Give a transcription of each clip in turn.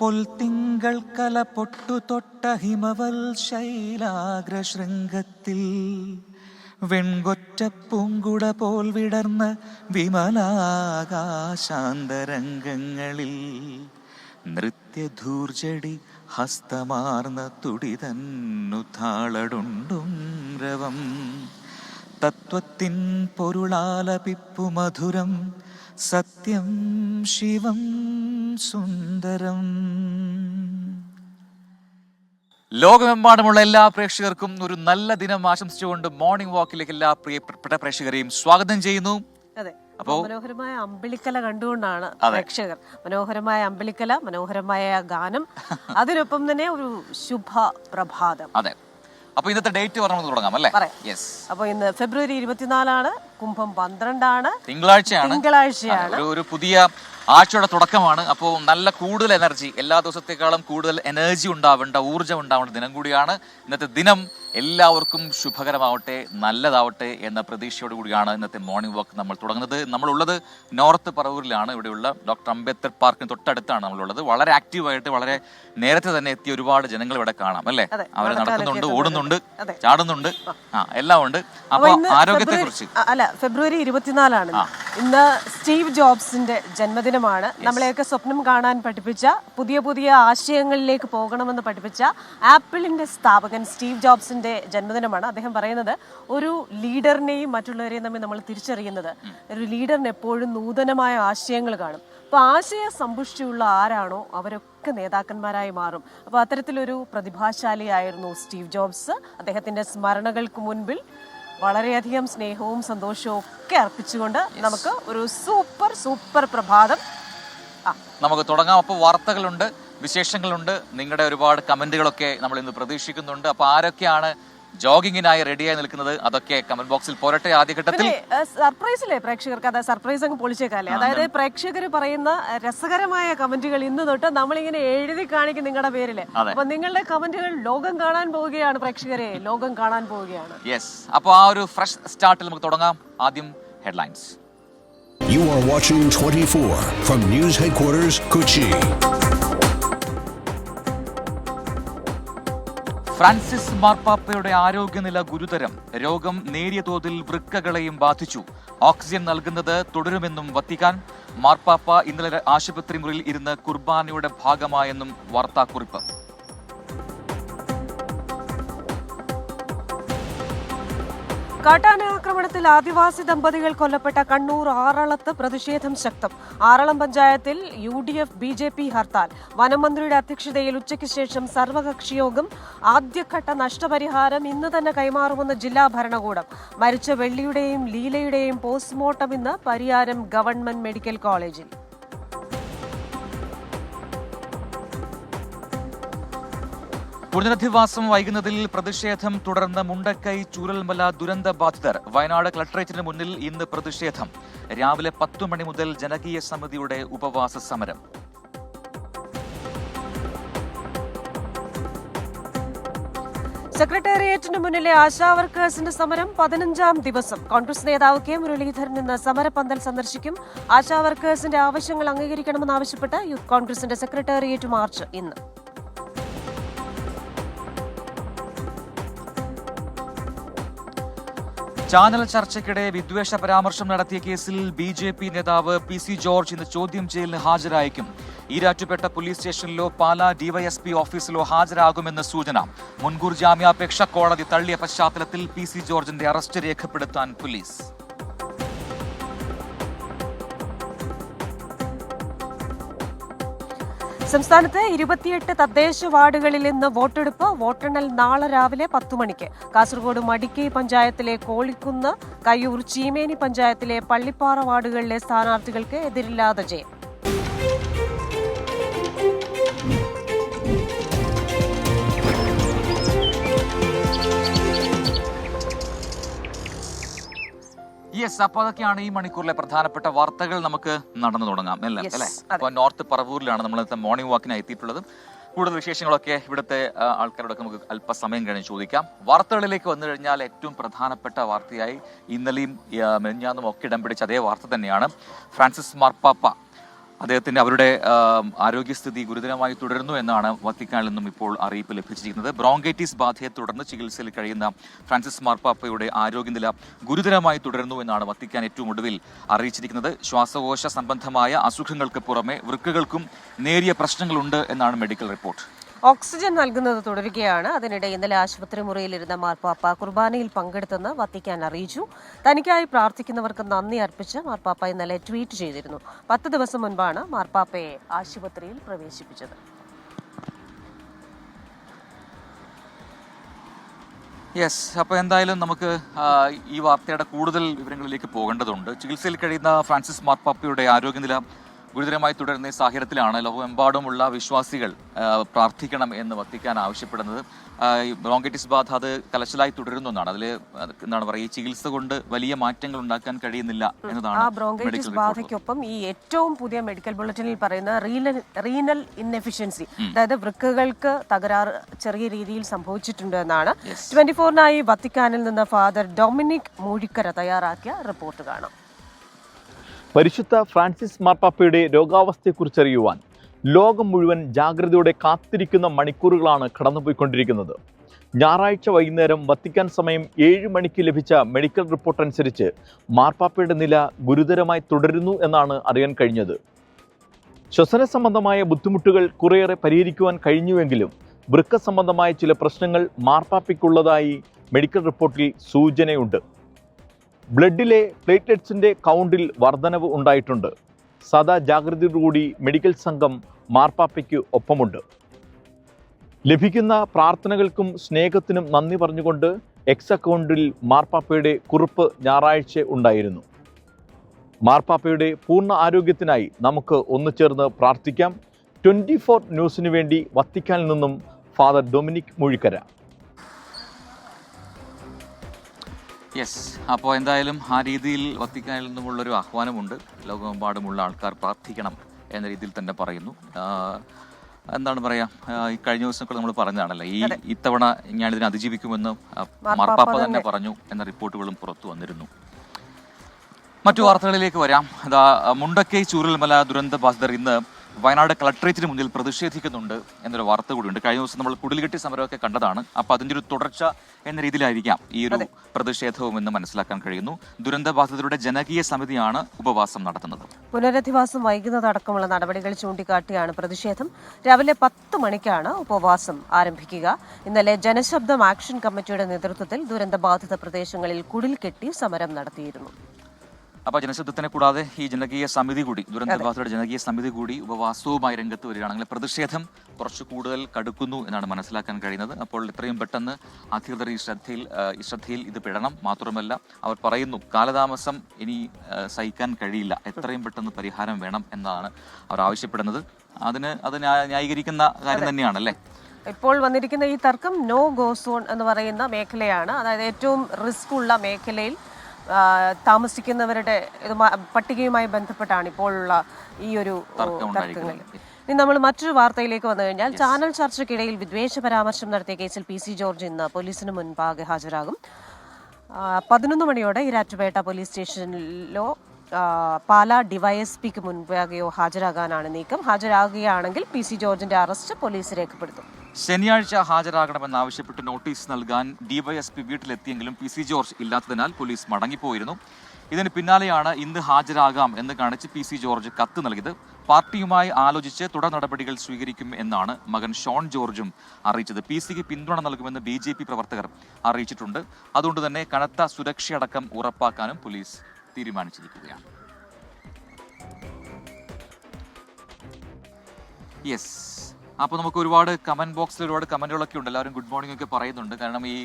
പൊൽത്തിങ്കൾ കല പൊട്ടു തൊട്ട ഹിമവൽ ശൈലാഗ്രശൃംഗത്തിൽ വെൺകൊറ്റ പൂങ്കുട പോൽ വിടർന്ന വിമലാകാശാന്തരംഗങ്ങളിൽ നൃത്യധൂർജടി ഹസ്തമാർന്ന തുടിതന്നു താളടുണ്ടും രവം തത്വത്തിൻ പൊരുളാലപിപ്പു മധുരം സത്യം ശിവം സുന്ദരം. ലോകമെമ്പാടുമുള്ള എല്ലാ പ്രേക്ഷകർക്കും ഒരു നല്ല ദിനം ആശംസിച്ചുകൊണ്ട് മോർണിംഗ് വാക്കിലേക്ക് എല്ലാ പ്രിയപ്പെട്ട പ്രേക്ഷകരെയും സ്വാഗതം ചെയ്യുന്നു. അതെ, മനോഹരമായ അമ്പിളിക്കല കണ്ടുകൊണ്ടാണ് പ്രേക്ഷകർ. മനോഹരമായ അമ്പിളിക്കല, മനോഹരമായ ഗാനം, അതിനൊപ്പം തന്നെ ഒരു ശുഭ പ്രഭാതം. അതെ, അപ്പൊ ഇന്നത്തെ ഡേറ്റ് പറഞ്ഞു തുടങ്ങാം അല്ലേ? യെസ്. അപ്പൊ ഇന്ന് ഫെബ്രുവരി 24 കുംഭം 12 തിങ്കളാഴ്ചയാണ്. ഒരു പുതിയ ആഴ്ചയുടെ തുടക്കമാണ്. അപ്പോൾ നല്ല കൂടുതൽ എനർജി, എല്ലാ ദിവസത്തെക്കാളും കൂടുതൽ എനർജി ഉണ്ടാവേണ്ട, ഊർജ്ജം ഉണ്ടാവേണ്ട ദിനം കൂടിയാണ് ഇന്നത്തെ ദിനം. എല്ലാവർക്കും ശുഭകരമാവട്ടെ, നല്ലതാവട്ടെ എന്ന പ്രതീക്ഷയോട് കൂടിയാണ് ഇന്നത്തെ മോർണിംഗ് വാക്ക് നമ്മൾ തുടങ്ങുന്നത്. നമ്മളുള്ളത് നോർത്ത് പറവൂരിലാണ്. ഇവിടെയുള്ള ഡോക്ടർ അംബേദ്കർ പാർക്കിന് തൊട്ടടുത്താണ് നമ്മളുള്ളത്. വളരെ ആക്റ്റീവായിട്ട് വളരെ നേരത്തെ തന്നെ എത്തിയ ഒരുപാട് ജനങ്ങൾ ഇവിടെ കാണാം അല്ലേ? അവർ നടക്കുന്നുണ്ട്, ഓടുന്നുണ്ട്, ചാടുന്നുണ്ട്, എല്ലാം ഉണ്ട്. അപ്പൊ ആരോഗ്യത്തെ കുറിച്ച് ഫെബ്രുവരി 24 ഇന്ന് സ്റ്റീവ് ജോബ്സിന്റെ ജന്മദിനമാണ്. നമ്മളെയൊക്കെ സ്വപ്നം കാണാൻ പഠിപ്പിച്ച, പുതിയ പുതിയ ആശയങ്ങളിലേക്ക് പോകണമെന്ന് പഠിപ്പിച്ച ആപ്പിളിന്റെ സ്ഥാപകൻ സ്റ്റീവ് ജോബ്സിന്റെ ജന്മദിനമാണ്. അദ്ദേഹം പറയുന്നത്, ഒരു ലീഡറിനെയും മറ്റുള്ളവരെയും തമ്മിൽ നമ്മൾ തിരിച്ചറിയുന്നത്, ഒരു ലീഡറിന് എപ്പോഴും നൂതനമായ ആശയങ്ങൾ കാണും. അപ്പൊ ആശയ സമ്പുഷ്ടിയുള്ള ആരാണോ അവരൊക്കെ നേതാക്കന്മാരായി മാറും. അപ്പൊ അത്തരത്തിലൊരു പ്രതിഭാശാലിയായിരുന്നു സ്റ്റീവ് ജോബ്സ്. അദ്ദേഹത്തിന്റെ സ്മരണകൾക്ക് മുൻപിൽ വളരെയധികം സ്നേഹവും സന്തോഷവും ഒക്കെ അർപ്പിച്ചുകൊണ്ട് നമുക്ക് ഒരു സൂപ്പർ പ്രഭാതം നമുക്ക് തുടങ്ങാം. അപ്പോൾ വാർത്തകളുണ്ട്, വിശേഷങ്ങളുണ്ട്, നിങ്ങളുടെ ഒരുപാട് കമന്റുകളൊക്കെ നമ്മൾ ഇന്ന് പ്രതീക്ഷിക്കുന്നുണ്ട്. അപ്പൊ ആരൊക്കെയാണ് ജോഗിങ്ങിനായി റെഡിയായി നിൽക്കുന്നത് അതൊക്കെ കമന്റ് ബോക്സിൽ പോരട്ടെ. ആദ്യഘട്ടത്തിൽ സർപ്രൈസിലെ പ്രേക്ഷകർക്ക് അത് സർപ്രൈസ് അങ്ങ് പൊളിച്ചേക്കാല്ലേ. അതായത് പ്രേക്ഷകർ പറയുന്ന രസകരമായ കമന്റുകൾ ഇന്ന് തൊട്ട് നമ്മളിങ്ങനെ എഴുതി കാണിക്കും നിങ്ങളുടെ പേരില്. അപ്പൊ നിങ്ങളുടെ കമന്റുകൾ ലോകം കാണാൻ പോവുകയാണ് പ്രേക്ഷകരെ, ലോകം കാണാൻ പോവുകയാണ്. യെസ്, അപ്പൊ ആ ഒരു ഫ്രഷ് സ്റ്റാർട്ടിൽ നമുക്ക് തുടങ്ങാം. ആദ്യം headlines. You are watching 24 from News Headquarters, Kochi. Francis മാർപ്പാപ്പയുടെ ആരോഗ്യനില ഗുരുതരം. രോഗം നേരിയ തോതിൽ വൃക്കകളെയും ബാധിച്ചു. ഓക്സിജൻ നൽകുന്നത് തുടരുമെന്നും വത്തിക്കാൻ. മാർപ്പാപ്പ ഇന്നലെ ആശുപത്രി മുറിയിൽ ഇരുന്ന് കുർബാനയുടെ ഭാഗമായെന്നും വാർത്താക്കുറിപ്പ്. കാട്ടാന ആക്രമണത്തിൽ ആദിവാസി ദമ്പതികൾ കൊല്ലപ്പെട്ട കണ്ണൂർ ആറളത്ത് പ്രതിഷേധം ശക്തം. ആറളം പഞ്ചായത്തിൽ UDF BJP ഹർത്താൽ. വനമന്ത്രിയുടെ അധ്യക്ഷതയിൽ ഉച്ചയ്ക്ക് ശേഷം സർവകക്ഷി യോഗം. ആദ്യഘട്ട നഷ്ടപരിഹാരം ഇന്ന് തന്നെ കൈമാറുമെന്ന് ജില്ലാ ഭരണകൂടം. മരിച്ച വെള്ളിയുടെയും ലീലയുടെയും പോസ്റ്റ്മോർട്ടം ഇന്ന് പരിയാരം ഗവൺമെന്റ് മെഡിക്കൽ കോളേജിൽ. പുനരധിവാസം വൈകുന്നതിൽ പ്രതിഷേധം തുടർന്ന് മുണ്ടക്കൈ ചൂരൽമല ദുരന്ത ബാധിതർ. വയനാട് കളക്ടറേറ്റിന് മുന്നിൽ ഇന്ന് പ്രതിഷേധം. രാവിലെ 10 മണി മുതൽ ജനകീയ സമിതിയുടെ ഉപവാസ സമരം. സെക്രട്ടേറിയറ്റിന് മുന്നിലെ ആശാവർക്കേഴ്സിന്റെ സമരം 15ാം ദിവസം. കോൺഗ്രസ് നേതാവ് കെ മുരളീധരൻ ഇന്ന് സമരപന്തൽ സന്ദർശിക്കും. ആശാവർക്കേഴ്സിന്റെ ആവശ്യങ്ങൾ അംഗീകരിക്കണമെന്നാവശ്യപ്പെട്ട് യൂത്ത് കോൺഗ്രസിന്റെ സെക്രട്ടേറിയറ്റ് മാർച്ച് ഇന്ന്. ചാനൽ ചർച്ചയ്ക്കിടെ വിദ്വേഷ പരാമർശം നടത്തിയ കേസിൽ BJP നേതാവ് PC ജോർജ് ഇന്ന് ചോദ്യം ചെയ്യലിന് ഹാജരായേക്കും. ഈരാറ്റുപേട്ട പോലീസ് സ്റ്റേഷനിലോ പാലാ DYSP ഓഫീസിലോ ഹാജരാകുമെന്ന് സൂചന. മുൻകൂർ ജാമ്യാപേക്ഷ കോടതി തള്ളിയ പശ്ചാത്തലത്തിൽ PC ജോർജിന്റെ അറസ്റ്റ് രേഖപ്പെടുത്താൻ പോലീസ്. സംസ്ഥാനത്ത് 28 തദ്ദേശ വാർഡുകളിൽ ഇന്ന് വോട്ടെടുപ്പ്. വോട്ടെണ്ണൽ നാളെ രാവിലെ 10 മണിക്ക്. കാസർഗോഡ് മടിക്കൈ പഞ്ചായത്തിലെ കോളിക്കുന്ന്, കയ്യൂർ ചീമേനി പഞ്ചായത്തിലെ പള്ളിപ്പാറ വാർഡുകളിലെ സ്ഥാനാർത്ഥികൾക്ക് എതിരില്ലാതെ ജയം. യെസ്, അപ്പൊ അതൊക്കെയാണ് ഈ മണിക്കൂറിലെ പ്രധാനപ്പെട്ട വാർത്തകൾ. നമുക്ക് നടന്നു തുടങ്ങാം അല്ലേ? അപ്പൊ നോർത്ത് പറവൂരിലാണ് നമ്മൾ മോർണിംഗ് വാക്കിനായി എത്തിയിട്ടുള്ളത്. കൂടുതൽ വിശേഷങ്ങളൊക്കെ ഇവിടുത്തെ ആൾക്കാരോടൊക്കെ നമുക്ക് അല്പസമയം കഴിഞ്ഞ് ചോദിക്കാം. വാർത്തകളിലേക്ക് വന്നു കഴിഞ്ഞാൽ ഏറ്റവും പ്രധാനപ്പെട്ട വാർത്തയായി ഇന്നലെയും മെഞ്ഞാന്നും ഒക്കെ ഇടം പിടിച്ച അതേ വാർത്ത തന്നെയാണ്. ഫ്രാൻസിസ് മാർപ്പാപ്പ അദ്ദേഹത്തിന്റെ അവരുടെ ആരോഗ്യസ്ഥിതി ഗുരുതരമായി തുടരുന്നു എന്നാണ് വത്തിക്കാനിൽ നിന്നും ഇപ്പോൾ അറിയിപ്പ് ലഭിച്ചിരിക്കുന്നത്. ബ്രോങ്കൈറ്റിസ് ബാധയെ തുടർന്ന് ചികിത്സയിൽ കഴിയുന്ന ഫ്രാൻസിസ് മാർപ്പാപ്പയുടെ ആരോഗ്യനില ഗുരുതരമായി തുടരുന്നു എന്നാണ് വത്തിക്കാൻ ഏറ്റവും ഒടുവിൽ അറിയിച്ചിരിക്കുന്നത്. ശ്വാസകോശ സംബന്ധമായ അസുഖങ്ങൾക്ക് പുറമെ വൃക്കകൾക്കും നേരിയ പ്രശ്നങ്ങളുണ്ട് എന്നാണ് മെഡിക്കൽ റിപ്പോർട്ട്. ഓക്സിജൻ നൽകുന്നത് തുടരുകയാണ്. അതിനിടെ ഇന്നലെ ആശുപത്രി മുറിയിലിരുന്ന മാർപ്പാപ്പ കുർബാനയിൽ പങ്കെടുത്തെന്ന് വത്തിക്കാൻ അറിയിച്ചു. തനിക്കായി പ്രാർത്ഥിക്കുന്നവർക്ക് നന്ദി അർപ്പിച്ച് മാർപ്പാപ്പ ഇന്നലെ ട്വീറ്റ് ചെയ്തിരുന്നു. 10 ദിവസം മുൻപാണ് മാർപ്പാപ്പയെ ആശുപത്രിയിൽ പ്രവേശിപ്പിച്ചത്. യെസ്, അപ്പോൾ എന്തായാലും നമുക്ക് ഈ വാർത്തയുടെ കൂടുതൽ വിവരങ്ങളിലേക്ക് പോകേണ്ടതുണ്ട്. ചികിത്സയിൽ കഴിയുന്ന ഫ്രാൻസിസ് മാർപ്പാപ്പയുടെ ആരോഗ്യനില ഗുരുതരമായി തുടരുന്ന സാഹചര്യത്തിലാണ് ലോകമെമ്പാടുമുള്ള വിശ്വാസികൾ പ്രാർത്ഥിക്കണം എന്ന് വത്തിക്കാൻ ആവശ്യപ്പെടുന്നത്. ബ്രോങ്കൈറ്റിസ് ബാധ അത് കലശലായി തുടരുന്നു എന്നാണ്. അതിൽ എന്താണ് പറയുക, ഈ ചികിത്സ കൊണ്ട് വലിയ മാറ്റങ്ങൾ ഉണ്ടാക്കാൻ കഴിയുന്നില്ല എന്നതാണ്. ആ ബ്രോങ്കൈറ്റിസ് ബാധയ്ക്കൊപ്പം ഈ ഏറ്റവും പുതിയ മെഡിക്കൽ ബുള്ളറ്റിനിൽ പറയുന്ന റീനൽ ഇൻഎഫിഷ്യൻസി, അതായത് വൃക്കകൾക്ക് തകരാറ് ചെറിയ രീതിയിൽ സംഭവിച്ചിട്ടുണ്ട് എന്നാണ്. 24-നായി വത്തിക്കാനിൽ നിന്ന് ഫാദർ ഡൊമിനിക് മൂഴിക്കര തയ്യാറാക്കിയ റിപ്പോർട്ട് കാണാം. പരിശുദ്ധ ഫ്രാൻസിസ് മാർപ്പാപ്പയുടെ രോഗാവസ്ഥയെക്കുറിച്ചറിയുവാൻ ലോകം മുഴുവൻ ജാഗ്രതയോടെ കാത്തിരിക്കുന്ന മണിക്കൂറുകളാണ് കടന്നുപോയിക്കൊണ്ടിരിക്കുന്നത്. ഞായറാഴ്ച വൈകുന്നേരം വത്തിക്കാൻ സമയം 7 മണിക്ക് ലഭിച്ച മെഡിക്കൽ റിപ്പോർട്ട് അനുസരിച്ച് മാർപ്പാപ്പയുടെ നില ഗുരുതരമായി തുടരുന്നു എന്നാണ് അറിയാൻ കഴിഞ്ഞത്. ശ്വസന സംബന്ധമായ ബുദ്ധിമുട്ടുകൾ കുറേയേറെ പരിഹരിക്കുവാൻ കഴിഞ്ഞുവെങ്കിലും വൃക്ക സംബന്ധമായ ചില പ്രശ്നങ്ങൾ മാർപ്പാപ്പയ്ക്കുള്ളതായി മെഡിക്കൽ റിപ്പോർട്ടിൽ സൂചനയുണ്ട്. ബ്ലഡിലെ പ്ലേറ്റ്ലെറ്റ്സിൻ്റെ കൗണ്ടിൽ വർധനവ് ഉണ്ടായിട്ടുണ്ട്. സദാ ജാഗ്രതയോടുകൂടി മെഡിക്കൽ സംഘം മാർപ്പാപ്പയ്ക്ക് ഒപ്പമുണ്ട്. ലഭിക്കുന്ന പ്രാർത്ഥനകൾക്കും സ്നേഹത്തിനും നന്ദി പറഞ്ഞുകൊണ്ട് എക്സ് അക്കൗണ്ടിൽ മാർപ്പാപ്പയുടെ കുറിപ്പ് ഞായറാഴ്ച ഉണ്ടായിരുന്നു. മാർപ്പാപ്പയുടെ പൂർണ്ണ ആരോഗ്യത്തിനായി നമുക്ക് ഒന്നുചേർന്ന് പ്രാർത്ഥിക്കാം. 24 ന്യൂസിനു വേണ്ടി വത്തിക്കാനിൽ നിന്നും ഫാദർ ഡൊമിനിക് മൂഴിക്കര. യെസ്, അപ്പോൾ എന്തായാലും ആ രീതിയിൽ വത്തിക്കാനിൽ നിന്നുമുള്ളൊരു ആഹ്വാനമുണ്ട്. ലോകമെമ്പാടുമുള്ള ആൾക്കാർ പ്രാർത്ഥിക്കണം എന്ന രീതിയിൽ തന്നെ പറയുന്നു. എന്താണ് പറയുക, ഈ കഴിഞ്ഞ ദിവസമൊക്കെ നമ്മൾ പറഞ്ഞതാണല്ലോ, ഇത്തവണ ഞാനിതിനെ അതിജീവിക്കുമെന്ന് മാർപ്പാപ്പ തന്നെ പറഞ്ഞു എന്ന റിപ്പോർട്ടുകളും പുറത്തു വന്നിരുന്നു. മറ്റു വാർത്തകളിലേക്ക് വരാം. മുണ്ടക്കൈ ചൂരൽമല ദുരന്ത ബാധിതർ ഇന്ന് വയനാട് കളക്ടറേറ്റിന് മുന്നിൽ പ്രതിഷേധിക്കുന്നുണ്ട് എന്നൊരു വാർത്ത കൂടിയുണ്ട്. കഴിഞ്ഞ ദിവസം നമ്മൾ കുടിൽകെട്ടി സമരമൊക്കെ കണ്ടതാണ്. അപ്പോൾ അതിൻ്റെ ഒരു തുടർച്ച എന്ന രീതിയിലായിരിക്കാം ഈ ഒരു പ്രതിഷേധവും എന്ന് മനസ്സിലാക്കാൻ കഴിയുന്നു. ദുരന്തബാധിതരുടെ ജനകീയ സമിതിയാണ് ഉപവാസം നടത്തുന്നത്. പുനരധിവാസം വൈകുന്നതടക്കമുള്ള നടപടികൾ ചൂണ്ടിക്കാട്ടിയാണ് പ്രതിഷേധം. രാവിലെ 10 മണിക്കാണ് ഉപവാസം ആരംഭിക്കുക. ഇന്നലെ ജനശബ്ദം ആക്ഷൻ കമ്മിറ്റിയുടെ നേതൃത്വത്തിൽ ദുരന്തബാധിത പ്രദേശങ്ങളിൽ കുടിൽകെട്ടി സമരം നടത്തിയിരുന്നു. അപ്പോൾ ജനശബ്ദത്തിനെ കൂടാതെ ഈ ജനകീയ സമിതി കൂടി, ദുരന്തബാധിതരുടെ ജനകീയ സമിതി കൂടി ഉപവാസവുമായി രംഗത്ത് വരികയാണെങ്കിൽ പ്രതിഷേധം കുറച്ച് കൂടുതൽ കടുക്കുന്നു എന്നാണ് മനസ്സിലാക്കാൻ കഴിയുന്നത്. അപ്പോൾ എത്രയും പെട്ടെന്ന് അധികൃതർ ഈ ശ്രദ്ധയിൽ ഇത് പെടണം. മാത്രമല്ല, അവർ പറയുന്നു കാലതാമസം ഇനി സഹിക്കാൻ കഴിയില്ല, എത്രയും പെട്ടെന്ന് പരിഹാരം വേണം എന്നാണ് അവർ ആവശ്യപ്പെടുന്നത്. അത് ന്യായീകരിക്കുന്ന കാര്യം തന്നെയാണല്ലേ. ഇപ്പോൾ വന്നിരിക്കുന്ന ഈ തർക്കം നോ ഗോ സോൺ എന്ന് പറയുന്ന മേഖലയാണ്. അതായത് ഏറ്റവും റിസ്ക് ഉള്ള മേഖലയിൽ താമസിക്കുന്നവരുടെ പട്ടികയുമായി ബന്ധപ്പെട്ടാണ് ഇപ്പോഴുള്ള ഈ ഒരു തർക്കങ്ങൾ. ഇനി നമ്മൾ മറ്റൊരു വാർത്തയിലേക്ക് വന്നു കഴിഞ്ഞാൽ, ചാനൽ ചർച്ചയ്ക്കിടയിൽ വിദ്വേഷ പരാമർശം നടത്തിയ കേസിൽ PC ജോർജ് ഇന്ന് പോലീസിന് മുൻപാകെ ഹാജരാകും. 11 മണിയോടെ ഈരാറ്റുപേട്ട പോലീസ് സ്റ്റേഷനിലോ പാലാ ഡിവൈഎസ്പിക്ക് മുൻപാകെയോ ഹാജരാകാനാണ് നീക്കം. ഹാജരാകുകയാണെങ്കിൽ PC ജോർജിന്റെ അറസ്റ്റ് പോലീസ് രേഖപ്പെടുത്തും. ശനിയാഴ്ച ഹാജരാകണമെന്നാവശ്യപ്പെട്ട് നോട്ടീസ് നൽകാൻ ഡിവൈഎസ്പി വീട്ടിലെത്തിയെങ്കിലും PC ജോർജ് ഇല്ലാത്തതിനാൽ പോലീസ് മടങ്ങിപ്പോയിരുന്നു. ഇതിന് പിന്നാലെയാണ് ഇന്ന് ഹാജരാകാം എന്ന് കാണിച്ച് PC ജോർജ് കത്ത് നൽകിയത്. പാർട്ടിയുമായി ആലോചിച്ച് തുടർ നടപടികൾ സ്വീകരിക്കും എന്നാണ് മകൻ ഷോൺ ജോർജും അറിയിച്ചത്. PCക്ക് പിന്തുണ നൽകുമെന്ന് BJP പ്രവർത്തകർ അറിയിച്ചിട്ടുണ്ട്. അതുകൊണ്ട് തന്നെ കനത്ത സുരക്ഷയടക്കം ഉറപ്പാക്കാനും പോലീസ് തീരുമാനിച്ചിരിക്കുകയാണ്. യെസ്, അപ്പോൾ നമുക്ക് ഒരുപാട് കമന്റ് ബോക്സിൽ ഒരുപാട് കമന്റുകളൊക്കെ ഉണ്ട്. എല്ലാവരും ഗുഡ് മോർണിംഗ് ഒക്കെ പറയുന്നുണ്ട്. കാരണം ഈ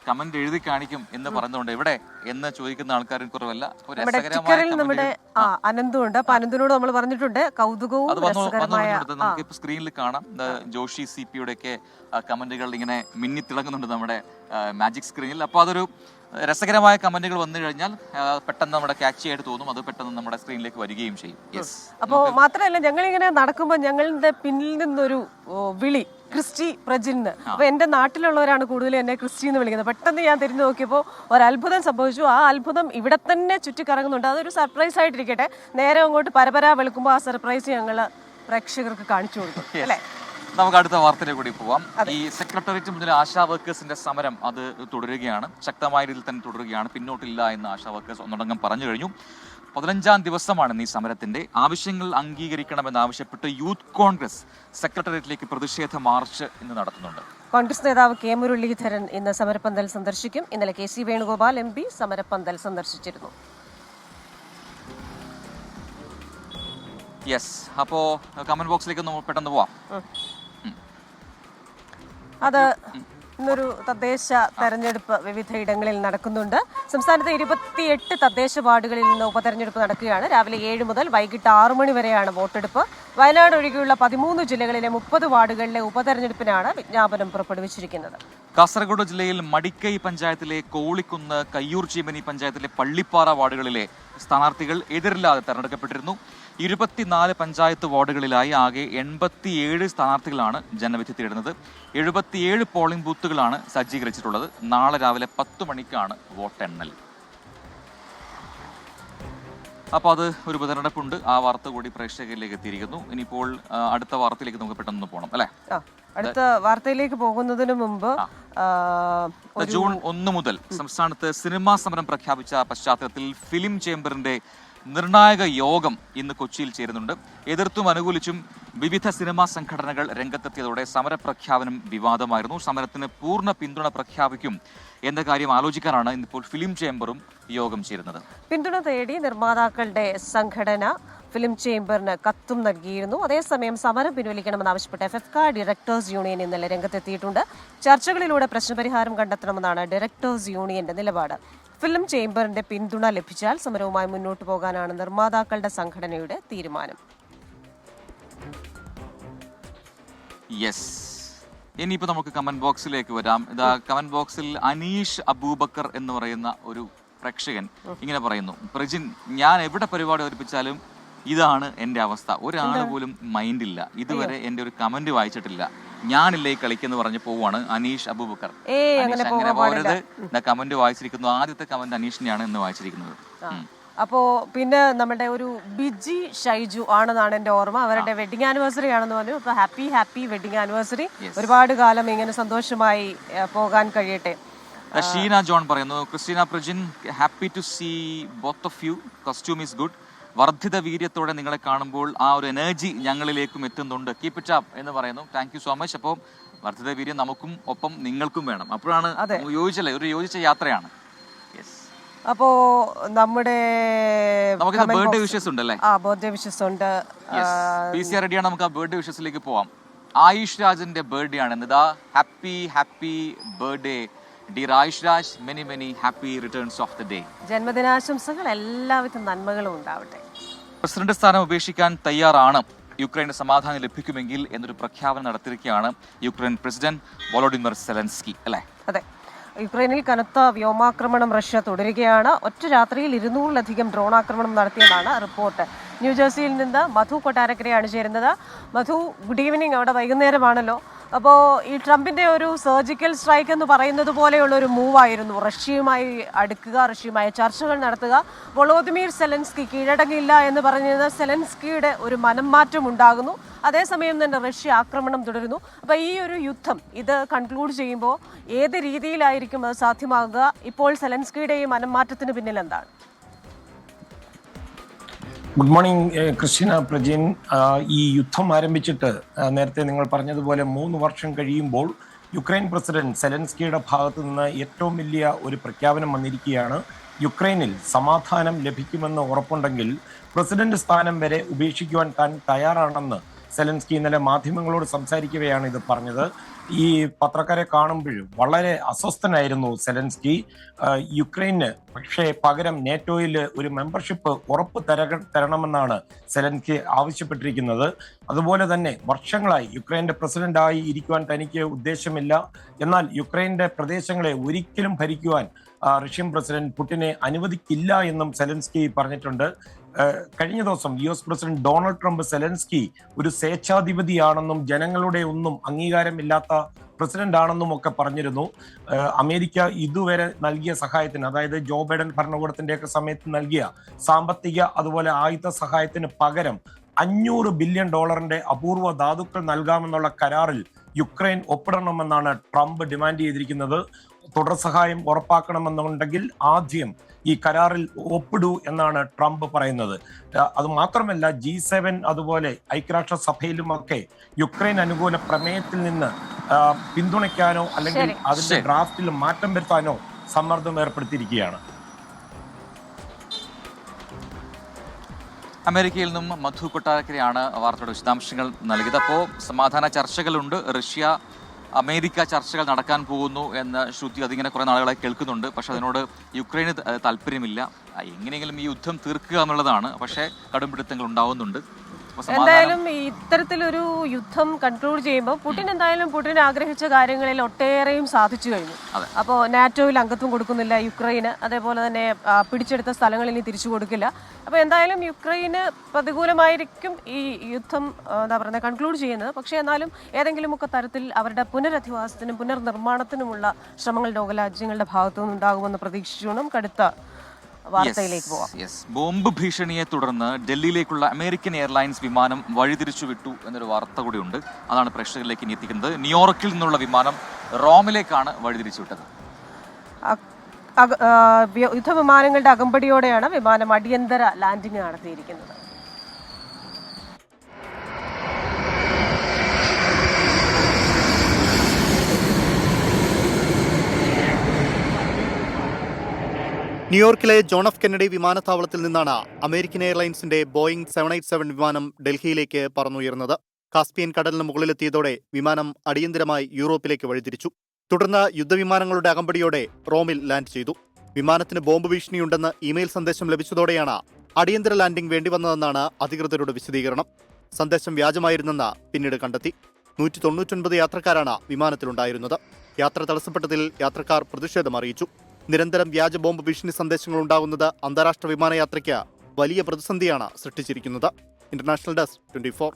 കമന്റ് എഴുതി കാണിക്കും എന്ന് പറയുന്നുണ്ട്. എവിടെ എന്ന് ചോദിക്കുന്ന ആൾക്കാരും കുറവല്ല. നമ്മുടെ അനന്തുണ്ട്. അപ്പൊ അനന്തിനോട് നമ്മൾ പറഞ്ഞിട്ടുണ്ട് കൗതുകവും നമുക്ക് സ്ക്രീനിൽ കാണാം. ജോഷി CP യുടെ ഒക്കെ കമന്റുകൾ ഇങ്ങനെ മിന്നിത്തിളങ്ങുന്നുണ്ട് നമ്മുടെ മാജിക് സ്ക്രീനിൽ. അപ്പോൾ അതൊരു രസകരമായ കമന്റുകൾ വന്നു കഴിഞ്ഞാൽ പെട്ടെന്ന് നമ്മുടെ ക്യാച്ച് ആയിട്ട് തോന്നും, അത് പെട്ടെന്ന് നമ്മുടെ സ്ക്രീനിലേക്ക് വരികയും ചെയ്യും. അപ്പോൾ മാത്രമല്ല ഞങ്ങളിങ്ങനെ നടക്കുമ്പോൾ ഞങ്ങളുടെ പിന്നിൽ നിന്നൊരു വിളി ക്രിസ്റ്റി പ്രജിന്ന്. അപ്പൊ എന്റെ നാട്ടിലുള്ളവരാണ് കൂടുതലും എന്നെ ക്രിസ്റ്റി എന്ന് വിളിക്കുന്നത്. പെട്ടെന്ന് ഞാൻ തിരിഞ്ഞു നോക്കിയപ്പോൾ ഒരത്ഭുതം സംഭവിച്ചു. ആ അത്ഭുതം ഇവിടെ തന്നെ ചുറ്റിക്കറങ്ങുന്നുണ്ട്. അതൊരു സർപ്രൈസ് ആയിട്ടിരിക്കട്ടെ. നേരെ അങ്ങോട്ട് പരപരാ വെളുക്കുമ്പോൾ ആ സർപ്രൈസ് ഞങ്ങൾ പ്രേക്ഷകർക്ക് കാണിച്ചു കൊടുക്കും അല്ലേ. നമുക്ക് അടുത്ത വാർത്തയിലേക്ക് കൂടി പോവാം. ഈ സെക്രട്ടേറിയറ്റ് മുതൽ ആശാ വർക്കേഴ്സിന്റെ സമരം അത് തുടരുകയാണ്, ശക്തമായ രീതിയിൽ തന്നെ തുടരുകയാണ്. പിന്നോട്ടില്ല എന്ന് ആശാ വർക്കേഴ്സ് ഒന്നടങ്കം പറഞ്ഞു കഴിഞ്ഞു. 15ാം ദിവസമാണ് ഈ സമരത്തിന്റെ. ആവശ്യങ്ങൾ അംഗീകരിക്കണമെന്നാവശ്യപ്പെട്ട് യൂത്ത് കോൺഗ്രസ് സെക്രട്ടേറിയറ്റിലേക്ക് പ്രതിഷേധ മാർച്ച് ഇന്ന് നടത്തുന്നുണ്ട്. കോൺഗ്രസ് നേതാവ് കെ മുരളീധരൻ ഇന്ന് സമരപ്പന്തൽ സന്ദർശിക്കും. ഇന്നലെ കെ സി വേണുഗോപാൽ MP സമരപ്പന്തൽ സന്ദർശിച്ചിരുന്നു. യെസ്, അപ്പോ കമന്റ് ബോക്സിലേക്ക് ഒന്ന് പെട്ടെന്ന് പോവാം. അത് ഇന്നൊരു തദ്ദേശ തെരഞ്ഞെടുപ്പ് വിവിധ ഇടങ്ങളിൽ നടക്കുന്നുണ്ട്. സംസ്ഥാനത്തെ 28 തദ്ദേശ വാർഡുകളിൽ നിന്ന് ഉപതെരഞ്ഞെടുപ്പ് നടക്കുകയാണ്. രാവിലെ 7 മുതൽ വൈകിട്ട് 6 മണി വരെയാണ് വോട്ടെടുപ്പ്. വയനാട് ഒഴികെയുള്ള 13 ജില്ലകളിലെ 30 വാർഡുകളിലെ ഉപതെരഞ്ഞെടുപ്പിനാണ് വിജ്ഞാപനം പുറപ്പെടുവിച്ചിരിക്കുന്നത്. കാസർഗോഡ് ജില്ലയിൽ മടിക്കൈ പഞ്ചായത്തിലെ കോളിക്കുന്ന്, കയ്യൂർ ചീമനി പഞ്ചായത്തിലെ പള്ളിപ്പാറ വാർഡുകളിലെ സ്ഥാനാർത്ഥികൾ എതിരില്ലാതെ തെരഞ്ഞെടുക്കപ്പെട്ടിരുന്നു. 24 പഞ്ചായത്ത് വാർഡുകളിലായി ആകെ 87 സ്ഥാനാർത്ഥികളാണ് ജനവിധി തേടുന്നത്. 77 പോളിംഗ് ബൂത്തുകളാണ് സജ്ജീകരിച്ചിട്ടുള്ളത്. നാളെ രാവിലെ 10 മണിക്കാണ് വോട്ടെണ്ണൽ. അപ്പോൾ അത് ഒരു ഉപതെരഞ്ഞെടുപ്പുണ്ട്. ആ വാർത്ത കൂടി പ്രേക്ഷകരിലേക്ക് എത്തിയിരിക്കുന്നു. ഇനിയിപ്പോൾ അടുത്ത വാർത്തയിലേക്ക് നമുക്ക് പെട്ടെന്ന് പോകണം അല്ലേ. അടുത്ത വാർത്തയിലേക്ക് പോകുന്നതിന് മുമ്പ് ജൂൺ 1 മുതൽ സംസ്ഥാനത്ത് സിനിമാ സമരം പ്രഖ്യാപിച്ച പശ്ചാത്തലത്തിൽ ഫിലിം ചേംബറിന്റെ നിർണായക യോഗം ഇന്ന് കൊച്ചിയിൽ ചേരുന്നുണ്ട്. എതിർത്തും അനുകൂലിച്ചും വിവിധ സിനിമാ സംഘടനകൾ രംഗത്തെത്തിയതോടെ സമരപ്രഖ്യാപനം വിവാദമായിരുന്നു. സമരത്തിന് പൂർണ്ണ പിന്തുണ പ്രഖ്യാപിക്കും എന്ന കാര്യം ആലോചിക്കാനാണ് ഇന്നിപ്പോൾ ഫിലിം ചേംബറും യോഗം ചേരുന്നത്. പിന്തുണ തേടി നിർമ്മാതാക്കളുടെ സംഘടന ഫിലിം ചേംബറിന് കത്തും നൽകിയിരുന്നു. അതേസമയം സമരം പിൻവലിക്കണമെന്നാവശ്യപ്പെട്ട് FFK ഡയറക്ടേഴ്സ് യൂണിയൻ ഇന്നലെ രംഗത്തെത്തിയിട്ടുണ്ട്. ചർച്ചകളിലൂടെ പ്രശ്നപരിഹാരം കണ്ടെത്തണമെന്നാണ് ഡയറക്ടേഴ്സ് യൂണിയന്റെ നിലപാട്. ഫിലിം ചേംബറിന്റെ പിന്തുണ ലഭിച്ചാൽ സമരവുമായി മുന്നോട്ടു പോകാനാണ് നിർമ്മാതാക്കളുടെ സംഘടനയുടെ തീരുമാനം. യെസ്, ഇനിയിപ്പോൾ നമുക്ക് കമന്റ് ബോക്സിലേക്ക് വരാം. ഇതാ കമന്റ് ബോക്സിൽ അനീഷ് അബൂബക്കർ എന്ന് പറയുന്ന ഒരു പ്രേക്ഷകൻ ഇങ്ങനെ പറയുന്നു: പ്രജിൻ, ഞാൻ എവിടെ പരിപാടി അവതരിപ്പിച്ചാലും ഇതാണ് എൻ്റെ അവസ്ഥ. ഒരാൾ പോലും മൈൻഡില്ല. ഇതുവരെ എൻ്റെ ഒരു കമന്റ് വായിച്ചിട്ടില്ല. ഞാനില്ലേ ഈ കളിക്കെന്ന് പറഞ്ഞ് പോവാണ് അനീഷ് അബൂബക്കർ. അങ്ങനെ പോകരുത്. കമന്റ് വായിച്ചിരിക്കുന്നു. ആദ്യത്തെ കമന്റ് അനീഷിനെയാണ് ഇന്ന് വായിച്ചിരിക്കുന്നത്. അപ്പോ പിന്നെ നമ്മുടെ ഒരു ബിജി ഷൈജു ആണെന്നാണ് എൻ്റെ ഓർമ്മ. അവരുടെ വെഡിങ് ആനിവേഴ്സറി ആണെന്ന് പറഞ്ഞു. അപ്പൊ ഹാപ്പി വെഡിങ് ആനിവേഴ്സറി. ഒരുപാട് കാലം ഇങ്ങനെ സന്തോഷമായി പോകാൻ കഴിയട്ടെ. ഷീന ജോൺ പറയുന്നു: Christina, Prajin, happy to see both of you. Costume is good. വർദ്ധിത വീര്യത്തോടെ നിങ്ങളെ കാണുമ്പോൾ ആ ഒരു എനർജി ഞങ്ങളിലേക്കും എത്തുന്നുണ്ട്. കീപ് ഇറ്റ് അപ്പ് എന്ന് പറയുന്നു. Thank you so much. അപ്പോൾ വർദ്ധിത വീര്യം നമുക്കും ഒപ്പം നിങ്ങൾക്കും വേണം. അപ്പോഴാണ് ഒരു യോജിച്ച യാത്രയാണ്. അപ്പോ നമ്മുടെ ബർത്ത്ഡേ വിഷസ് ഉണ്ടല്ലേ? ബർത്ത്ഡേ വിഷസ് ഉണ്ട്. PCR റെഡിയാണ്. നമുക്ക് ആ ബർത്ത്ഡേ വിഷസിലേക്ക് പോവാം. ആയുഷ് രാജിന്റെ ബർത്ത്ഡേ ആണ് ഇന്ന്. Happy birthday dear Ayush Raj. Many happy returns of the day. ജന്മദിനാശംസകൾ. എല്ലാവിധ നന്മകളും ഉണ്ടാവട്ടെ. പ്രസിഡന്റ് സ്ഥാനം ഉപേക്ഷിക്കാൻ തയ്യാറാണ്. യുക്രൈന് സമാധാനം ലഭിക്കുമെങ്കിൽ എന്നൊരു പ്രഖ്യാപനം നടത്തിയിരിക്കുകയാണ് യുക്രൈൻ പ്രസിഡന്റ് വോളോഡിമിർ സെലൻസ്കി അല്ലേ? അതെ. യുക്രൈനിൽ കനത്ത വ്യോമാക്രമണം റഷ്യ തുടരുകയാണ്. ഒറ്റ രാത്രിയിൽ 200-ലധികം ഡ്രോൺ ആക്രമണം നടത്തിയതാണ് റിപ്പോർട്ട്. ന്യൂജേഴ്സിയിൽ നിന്ന് മധു കൊട്ടാരക്കരയാണ് ചേരുന്നത്. മധു, ഗുഡ് ഈവനിങ്. അവിടെ വൈകുന്നേരമാണല്ലോ. അപ്പോൾ ഈ ട്രംപിന്റെ ഒരു സർജിക്കൽ സ്ട്രൈക്ക് എന്ന് പറയുന്നത് പോലെയുള്ള ഒരു മൂവായിരുന്നു. റഷ്യയുമായി അടുക്കുക, റഷ്യയുമായി ചർച്ചകൾ നടത്തുക. വോളോദിമീർ സെലൻസ്കി കീഴടങ്ങില്ല എന്ന് പറഞ്ഞത് സെലൻസ്കിയുടെ ഒരു മനംമാറ്റം ഉണ്ടാകുന്നു. അതേസമയം തന്നെ റഷ്യ ആക്രമണം തുടരുന്നു. അപ്പോൾ ഈ ഒരു യുദ്ധം ഇത് കൺക്ലൂഡ് ചെയ്യുമ്പോൾ ഏത് രീതിയിലായിരിക്കും അത് സാധ്യമാകുക? ഇപ്പോൾ സെലൻസ്കിയുടെ ഈ മനംമാറ്റത്തിന് പിന്നിൽ എന്താണ്? Good morning Christina, Prajin. ഈ യുദ്ധം ആരംഭിച്ചിട്ട് നേരത്തെ നിങ്ങൾ പറഞ്ഞതുപോലെ 3 വർഷം കഴിയുമ്പോൾ യുക്രൈൻ പ്രസിഡന്റ് സെലൻസ്കിയുടെ ഭാഗത്തു നിന്ന് ഏറ്റവും വലിയ ഒരു പ്രഖ്യാപനം വന്നിരിക്കുകയാണ്. യുക്രൈനിൽ സമാധാനം ലഭിക്കുമെന്ന് ഉറപ്പുണ്ടെങ്കിൽ പ്രസിഡന്റ് സ്ഥാനം വരെ ഉപേക്ഷിക്കുവാൻ താൻ തയ്യാറാണെന്ന് സെലൻസ്കി ഇന്നലെ മാധ്യമങ്ങളോട് സംസാരിക്കവെയാണ് ഇത് പറഞ്ഞത്. ഈ പത്രക്കാരെ കാണുമ്പോഴും വളരെ അസ്വസ്ഥനായിരുന്നു സെലൻസ്കി. യുക്രൈന് പക്ഷേ പകരം നേറ്റോയിൽ ഒരു മെമ്പർഷിപ്പ് ഉറപ്പ് തരണമെന്നാണ് സെലൻസ്കി ആവശ്യപ്പെട്ടിരിക്കുന്നത്. അതുപോലെ തന്നെ വർഷങ്ങളായി യുക്രൈന്റെ പ്രസിഡന്റായി ഇരിക്കുവാൻ തനിക്ക് ഉദ്ദേശമില്ല, എന്നാൽ യുക്രൈന്റെ പ്രദേശങ്ങളെ ഒരിക്കലും ഭരിക്കുവാൻ റഷ്യൻ പ്രസിഡന്റ് പുടിനെ അനുവദിക്കില്ല എന്നും സെലൻസ്കി പറഞ്ഞിട്ടുണ്ട്. കഴിഞ്ഞ ദിവസം US president Donald Trump Zelensky ഒരു സ്വേച്ഛാധിപതിയാണെന്നും ജനങ്ങളുടെ ഒന്നും അംഗീകാരമില്ലാത്ത പ്രസിഡന്റ് ആണെന്നും ഒക്കെ പറഞ്ഞിരുന്നു. അമേരിക്ക ഇതുവരെ നൽകിയ സഹായത്തിന്, അതായത് ജോ ബൈഡൻ ഭരണകൂടത്തിന്റെയൊക്കെ സമയത്ത് നൽകിയ സാമ്പത്തിക അതുപോലെ ആയുധ സഹായത്തിന് പകരം $500 ബില്യൺ അപൂർവ ധാതുക്കൾ നൽകാമെന്നുള്ള കരാറിൽ യുക്രൈൻ ഒപ്പിടണമെന്നാണ് ട്രംപ് ഡിമാൻഡ് ചെയ്തിരിക്കുന്നത്. തുടർ സഹായം ഉറപ്പാക്കണമെന്നുണ്ടെങ്കിൽ ആദ്യം ഈ കരാറിൽ ഒപ്പിടൂ എന്നാണ് ട്രംപ് പറയുന്നത്. അത് മാത്രമല്ല G7 അതുപോലെ ഐക്യരാഷ്ട്ര സഭയിലുമൊക്കെ യുക്രൈൻ അനുകൂല പ്രമേയത്തിൽ നിന്ന് പിന്തുണയ്ക്കാനോ അല്ലെങ്കിൽ അതിന്റെ ഡ്രാഫ്റ്റിൽ മാറ്റം വരുത്താനോ സമ്മർദ്ദം ഏർപ്പെടുത്തിയിരിക്കുകയാണ്. അമേരിക്കയിൽ നിന്നും മധു കൊട്ടാരക്കരയാണ് വാർത്തയുടെ വിശദാംശങ്ങൾ നൽകിയത്. അപ്പോൾ സമാധാന ചർച്ചകളുണ്ട്, റഷ്യ അമേരിക്ക ചർച്ചകൾ നടക്കാൻ പോകുന്നു എന്ന ശ്രുതി അതിങ്ങനെ കുറേ നാളുകളായി കേൾക്കുന്നുണ്ട്. പക്ഷെ അതിനോട് യുക്രൈന് താല്പര്യമില്ല. എങ്ങനെയെങ്കിലും ഈ യുദ്ധം തീർക്കുക എന്നുള്ളതാണ്. പക്ഷേ കടുംപിടുത്തങ്ങൾ ഉണ്ടാവുന്നുണ്ട്. എന്തായാലും ഇത്തരത്തിലൊരു യുദ്ധം കൺക്ലൂഡ് ചെയ്യുമ്പോൾ പുടിൻ ആഗ്രഹിച്ച കാര്യങ്ങളിൽ ഒട്ടേറെയും സാധിച്ചു കഴിഞ്ഞു. അപ്പോൾ നാറ്റോയിൽ അംഗത്വം കൊടുക്കുന്നില്ല യുക്രൈന്, അതേപോലെ തന്നെ പിടിച്ചെടുത്ത സ്ഥലങ്ങളിൽ ഇനി തിരിച്ചു കൊടുക്കില്ല. അപ്പോൾ എന്തായാലും യുക്രൈന് പ്രതികൂലമായിരിക്കും ഈ യുദ്ധം കൺക്ലൂഡ് ചെയ്യുന്നത്. പക്ഷേ എന്നാലും ഏതെങ്കിലുമൊക്കെ തരത്തിൽ അവരുടെ പുനരധിവാസത്തിനും പുനർനിർമ്മാണത്തിനുമുള്ള ശ്രമങ്ങൾ ലോകരാജ്യങ്ങളുടെ ഭാഗത്തു നിന്നുണ്ടാകുമെന്ന് പ്രതീക്ഷിച്ചുകൊണ്ടും കടുത്ത വാർത്തയിലേക്ക് പോവാം. ബോംബ് ഭീഷണിയെ തുടർന്ന് ഡൽഹിയിലേക്കുള്ള അമേരിക്കൻ എയർലൈൻസ് വിമാനം വഴിതിരിച്ചു വിട്ടു എന്നൊരു വാർത്ത കൂടിയുണ്ട്. അതാണ് പ്രേക്ഷകരിലേക്ക് ഇനി എത്തിക്കുന്നത്. ന്യൂയോർക്കിൽ നിന്നുള്ള വിമാനം റോമിലേക്കാണ് വഴിതിരിച്ചു വിട്ടത്. യുദ്ധവിമാനങ്ങളുടെ അകമ്പടിയോടെയാണ് വിമാനം അടിയന്തര ലാൻഡിംഗ് നടത്തിയിരിക്കുന്നത്. ന്യൂയോർക്കിലെ ജോൺ എഫ് കെന്നഡി വിമാനത്താവളത്തിൽ നിന്നാണ് അമേരിക്കൻ എയർലൈൻസിന്റെ ബോയിംഗ് 787 വിമാനം ഡൽഹിയിലേക്ക് പറന്നുയർന്നത്. കാസ്പിയൻ കടലിന് മുകളിലെത്തിയതോടെ വിമാനം അടിയന്തരമായി യൂറോപ്പിലേക്ക് വഴിതിരിച്ചു. തുടർന്ന് യുദ്ധവിമാനങ്ങളുടെ അകമ്പടിയോടെ റോമിൽ ലാൻഡ് ചെയ്തു. വിമാനത്തിന് ബോംബ് ഭീഷണിയുണ്ടെന്ന് ഇമെയിൽ സന്ദേശം ലഭിച്ചതോടെയാണ് അടിയന്തര ലാൻഡിംഗ് വേണ്ടിവന്നതെന്നാണ് അധികൃതരുടെ വിശദീകരണം. സന്ദേശം വ്യാജമായിരുന്നെന്ന് പിന്നീട് കണ്ടെത്തി. 199 യാത്രക്കാരാണ് വിമാനത്തിലുണ്ടായിരുന്നത്. യാത്ര തടസ്സപ്പെട്ടതിൽ യാത്രക്കാർ പ്രതിഷേധം അറിയിച്ചു. നിരന്തരം വ്യാജ ബോംബ് ഭീഷണി സന്ദേശങ്ങൾ ഉണ്ടാകുന്നത് അന്താരാഷ്ട്ര വിമാനയാത്രയ്ക്ക് വലിയ പ്രതിസന്ധിയാണ് സൃഷ്ടിച്ചിരിക്കുന്നത്. International desk 24.